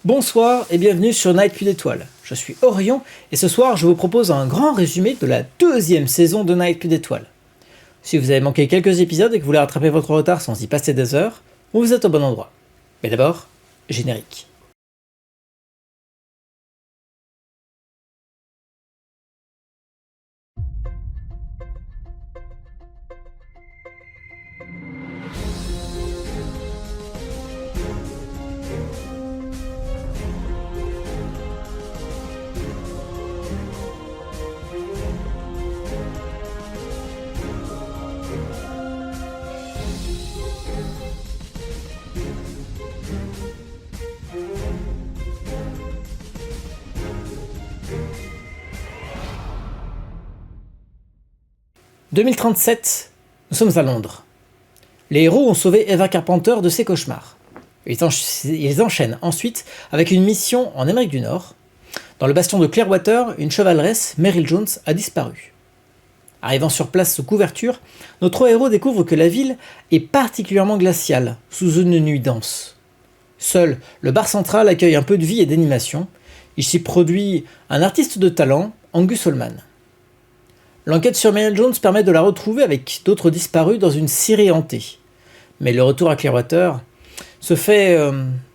Bonsoir et bienvenue sur Night Plus d'Étoiles. Je suis Orion et ce soir je vous propose un grand résumé de la deuxième saison de Night Plus d'Étoiles. Si vous avez manqué quelques épisodes et que vous voulez rattraper votre retard sans y passer des heures, vous êtes au bon endroit. Mais d'abord, générique. « 2037, nous sommes à Londres. Les héros ont sauvé Eva Carpenter de ses cauchemars. Ils enchaînent ensuite avec une mission en Amérique du Nord. Dans le bastion de Clearwater, une chevaleresse, Meryl Jones, a disparu. Arrivant sur place sous couverture, nos trois héros découvrent que la ville est particulièrement glaciale, sous une nuit dense. Seul le bar central accueille un peu de vie et d'animation. Il s'y produit un artiste de talent, Angus Holman. L'enquête sur Meryl Jones permet de la retrouver avec d'autres disparus dans une Syrie hantée. Mais le retour à Clearwater se fait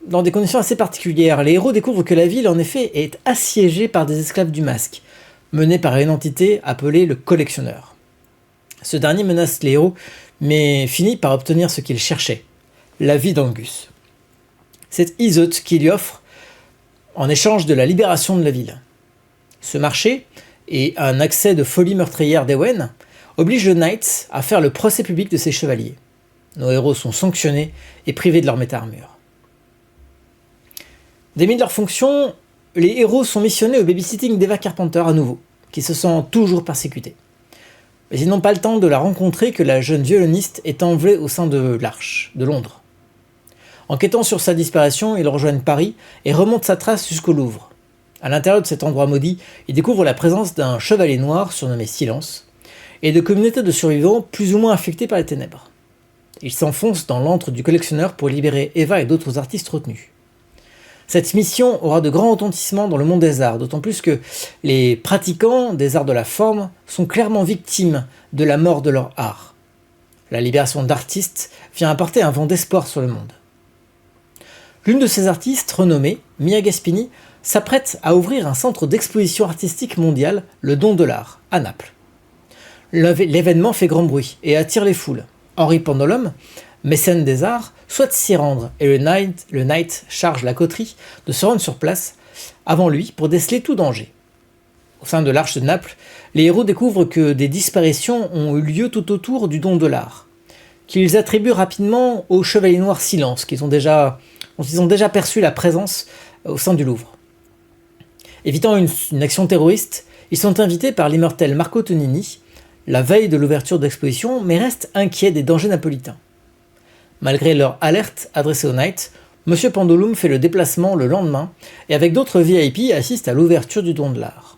dans des conditions assez particulières. Les héros découvrent que la ville, en effet, est assiégée par des esclaves du masque, menés par une entité appelée le Collectionneur. Ce dernier menace les héros, mais finit par obtenir ce qu'il cherchait, la vie d'Angus. C'est Iseut qui lui offre en échange de la libération de la ville. Ce marché, et un accès de folie meurtrière d'Ewen, oblige le Knight à faire le procès public de ses chevaliers. Nos héros sont sanctionnés et privés de leur méta-armure. Démis de leur fonction, les héros sont missionnés au babysitting d'Eva Carpenter à nouveau, qui se sent toujours persécutée. Mais ils n'ont pas le temps de la rencontrer que la jeune violoniste est enlevée au sein de l'Arche, de Londres. Enquêtant sur sa disparition, ils rejoignent Paris et remontent sa trace jusqu'au Louvre. À l'intérieur de cet endroit maudit, ils découvrent la présence d'un chevalier noir surnommé Silence, et de communautés de survivants plus ou moins affectés par les ténèbres. Ils s'enfoncent dans l'antre du collectionneur pour libérer Eva et d'autres artistes retenus. Cette mission aura de grands retentissements dans le monde des arts, d'autant plus que les pratiquants des arts de la forme sont clairement victimes de la mort de leur art. La libération d'artistes vient apporter un vent d'espoir sur le monde. L'une de ces artistes, renommée, Mia Gaspini, s'apprête à ouvrir un centre d'exposition artistique mondial, le Don de l'Art, à Naples. L'événement fait grand bruit et attire les foules. Henri Pandolum, mécène des arts, souhaite s'y rendre et le Knight charge la coterie de se rendre sur place avant lui pour déceler tout danger. Au sein de l'Arche de Naples, les héros découvrent que des disparitions ont eu lieu tout autour du Don de l'Art, qu'ils attribuent rapidement au Chevalier Noir Silence, dont ils ont déjà perçu la présence au sein du Louvre. Évitant une action terroriste, ils sont invités par l'immortel Marco Tonini, la veille de l'ouverture d'exposition, mais restent inquiets des dangers napolitains. Malgré leur alerte adressée au Knight, M. Pandolum fait le déplacement le lendemain et avec d'autres VIP assiste à l'ouverture du Don de l'Art.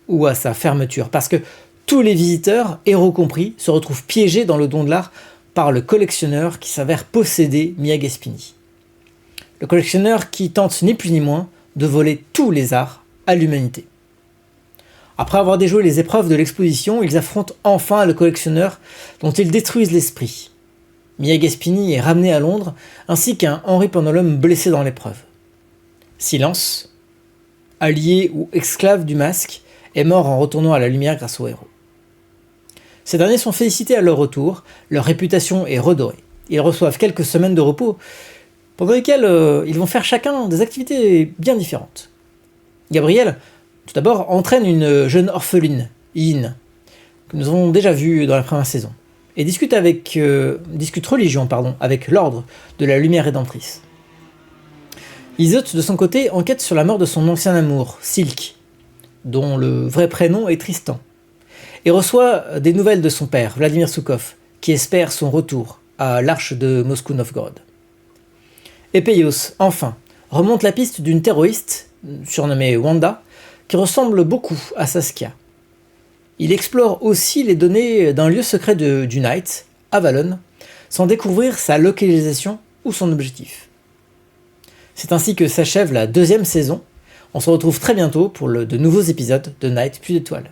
Ou à sa fermeture, parce que tous les visiteurs, héros compris, se retrouvent piégés dans le Don de l'Art par le collectionneur qui s'avère posséder Mia Gaspini. Le collectionneur qui tente ni plus ni moins de voler tous les arts à l'humanité. Après avoir déjoué les épreuves de l'exposition, ils affrontent enfin le collectionneur dont ils détruisent l'esprit. Mia Gaspini est ramenée à Londres, ainsi qu'un Henri Pandolum blessé dans l'épreuve. Silence, allié ou esclave du masque, est mort en retournant à la lumière grâce aux héros. Ces derniers sont félicités à leur retour, leur réputation est redorée. Ils reçoivent quelques semaines de repos, pendant lesquelles ils vont faire chacun des activités bien différentes. Gabriel, tout d'abord, entraîne une jeune orpheline, Yin, que nous avons déjà vue dans la première saison, et discute religion avec l'ordre de la lumière rédemptrice. Iseut, de son côté, enquête sur la mort de son ancien amour, Silk, dont le vrai prénom est Tristan, et reçoit des nouvelles de son père, Vladimir Soukov, qui espère son retour à l'Arche de Moscou-Novgorod. Epeios, enfin, remonte la piste d'une terroriste, surnommée Wanda, qui ressemble beaucoup à Saskia. Il explore aussi les données d'un lieu secret du Knight, Avalon, sans découvrir sa localisation ou son objectif. C'est ainsi que s'achève la 2e saison. On se retrouve très bientôt pour de nouveaux épisodes de Night puis d'Étoiles.